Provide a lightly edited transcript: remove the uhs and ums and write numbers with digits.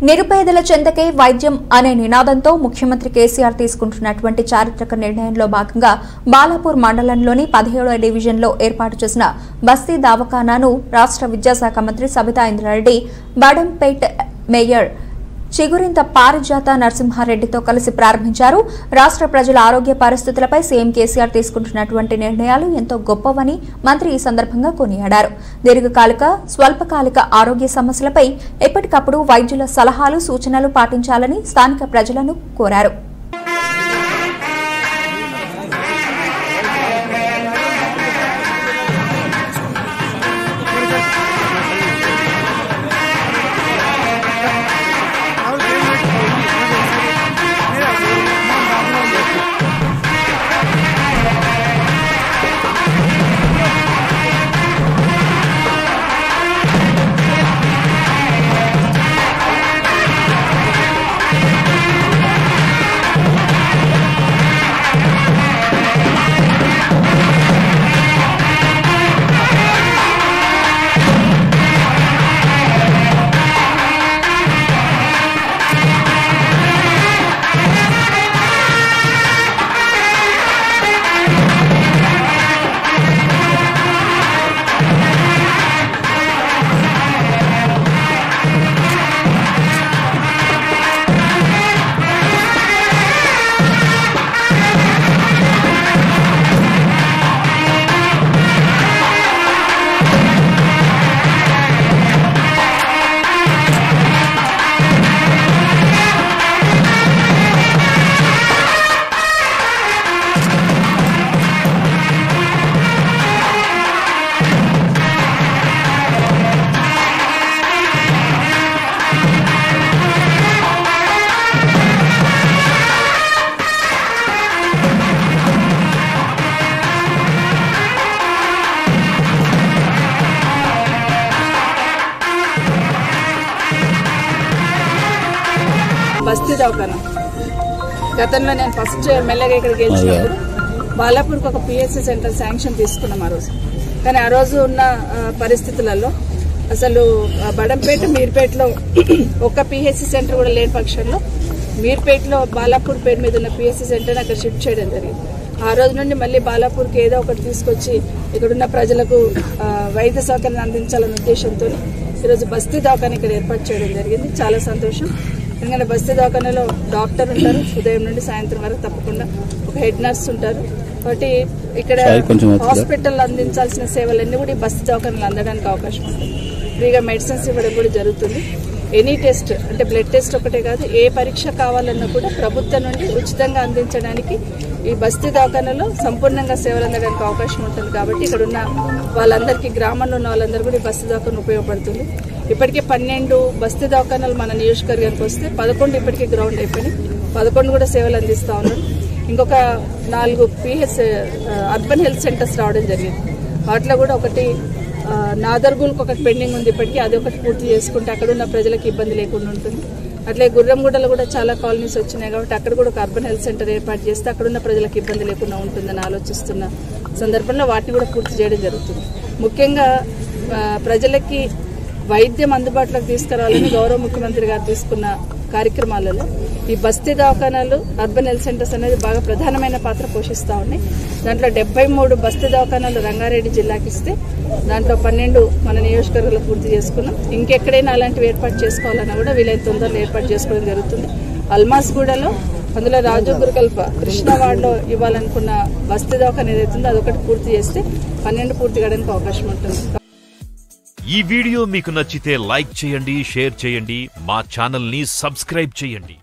నిరుపేదల చెంతకే వైద్యం అనే నినాదంతో ముఖ్యమంత్రి కేసీఆర్ తీసుకుంటున్నటువంటి చారిత్రక నిర్ణయంలో భాగంగా బాలాపూర్ మండలంలోని 17వ డివిజన్లో ఏర్పాటు చేసిన బస్తీ దవాఖానాను రాష్ట్ర విద్యాశాఖ మంత్రి సబితా ఇంద్రారెడ్డి, బాడంపేట్ మేయర్ చిగురింత పారిజాత నరసింహారెడ్డితో కలిసి ప్రారంభించారు. రాష్ట్ర ప్రజల ఆరోగ్య పరిస్థితులపై సీఎం కేసీఆర్ తీసుకుంటున్నటువంటి నిర్ణయాలు ఎంతో గొప్పవని మంత్రి ఈ సందర్భంగా కొనియాడారు. దీర్ఘకాలిక, స్వల్పకాలిక ఆరోగ్య సమస్యలపై ఎప్పటికప్పుడు వైద్యుల సలహాలు, సూచనలు పాటించాలని స్థానిక ప్రజలను కోరారు. బస్తీ దవాఖానా గతంలో నేను ఫస్ట్ ఎమ్మెల్యేగా ఇక్కడ గెలిచినప్పుడు బాలాపూర్కి ఒక పిఎస్సి సెంటర్ శాంక్షన్ తీసుకున్నాం ఆ రోజు. కానీ ఆ రోజు ఉన్న పరిస్థితులలో అసలు బడంపేట, మీర్పేటలో ఒక్క పిహెచ్సి సెంటర్ కూడా లేని పక్షంలో మీర్పేటలో బాలాపూర్ పేరు మీద ఉన్న పిఎస్సి సెంటర్ని అక్కడ షిఫ్ట్ చేయడం జరిగింది. ఆ రోజు నుండి మళ్ళీ బాలాపూర్కి ఏదో ఒకటి తీసుకొచ్చి ఇక్కడున్న ప్రజలకు వైద్య సౌకర్యాన్ని అందించాలనే ఉద్దేశంతో ఈరోజు బస్తీ దవాఖానా ఇక్కడ ఏర్పాటు చేయడం జరిగింది. చాలా సంతోషం. ఎందుకంటే బస్తీ దవాఖానాలో డాక్టర్ ఉంటారు, ఉదయం నుండి సాయంత్రం వరకు తప్పకుండా ఒక హెడ్ నర్స్ ఉంటారు. కాబట్టి ఇక్కడ హాస్పిటల్ అందించాల్సిన సేవలన్నీ కూడా ఈ బస్తీ దవాఖానాలు అందడానికి అవకాశం ఉంటుంది. ఫ్రీగా మెడిసిన్స్ ఇవ్వడం కూడా జరుగుతుంది. ఎనీ టెస్ట్ అంటే బ్లడ్ టెస్ట్ ఒకటే కాదు, ఏ పరీక్ష కావాలన్నా కూడా ప్రభుత్వం నుండి ఉచితంగా అందించడానికి ఈ బస్తీ దవాఖానాలో సంపూర్ణంగా సేవలు అందడానికి అవకాశం ఉంటుంది. కాబట్టి ఇక్కడ ఉన్న వాళ్ళందరికీ, గ్రామంలో ఉన్న వాళ్ళందరూ కూడా ఈ బస్తీ దవాఖానా ఉపయోగపడుతుంది. ఇప్పటికే 12 బస్తీ దవాఖానాలు మన నియోజకవర్గానికి వస్తే 11 ఇప్పటికే గ్రౌండ్ అయిపోయినాయి. 11 కూడా సేవలు అందిస్తూ ఉన్నారు. ఇంకొక 4 అర్బన్ హెల్త్ సెంటర్స్ రావడం జరిగింది. వాటిలో కూడా ఒకటి నాదర్గూల్కి ఒకటి పెండింగ్ ఉంది. ఇప్పటికీ అది ఒకటి పూర్తి చేసుకుంటే అక్కడ ఉన్న ప్రజలకు ఇబ్బంది లేకుండా ఉంటుంది. అట్లే గుర్రంగూడలో కూడా చాలా కాలనీస్ వచ్చినాయి కాబట్టి అక్కడ కూడా ఒక అర్బన్ హెల్త్ సెంటర్ ఏర్పాటు చేస్తే అక్కడున్న ప్రజలకు ఇబ్బంది లేకుండా ఉంటుందని ఆలోచిస్తున్న సందర్భంలో వాటిని కూడా పూర్తి చేయడం జరుగుతుంది. ముఖ్యంగా ప్రజలకి వైద్యం అందుబాటులోకి తీసుకురావాలని గౌరవ ముఖ్యమంత్రి గారు తీసుకున్న కార్యక్రమాలలో ఈ బస్తీ దవాఖానాలు, అర్బన్ హెల్త్ సెంటర్స్ అనేది బాగా ప్రధానమైన పాత్ర పోషిస్తూ ఉన్నాయి. దాంట్లో 73 బస్తీ దవాఖానాలు రంగారెడ్డి జిల్లాకి ఇస్తే దాంట్లో 12 మన నియోజకవర్గంలో పూర్తి చేసుకున్నాం. ఇంకెక్కడైనా అలాంటివి ఏర్పాటు చేసుకోవాలన్నా కూడా వీలైన తొందరలో ఏర్పాటు చేసుకోవడం జరుగుతుంది. అల్మాస్గూడలో, అందులో రాజు గురుకల్ప కృష్ణవాడలో ఇవ్వాలనుకున్న బస్తీ దవాఖానా ఏదైతుందో అదొకటి పూర్తి చేస్తే 12 పూర్తి కావడానికి అవకాశం ఉంటుంది. ఈ వీడియో మీకు నచ్చితే లైక్ చేయండి, షేర్ చేయండి, మా ఛానల్ ని సబ్స్క్రైబ్ చేయండి.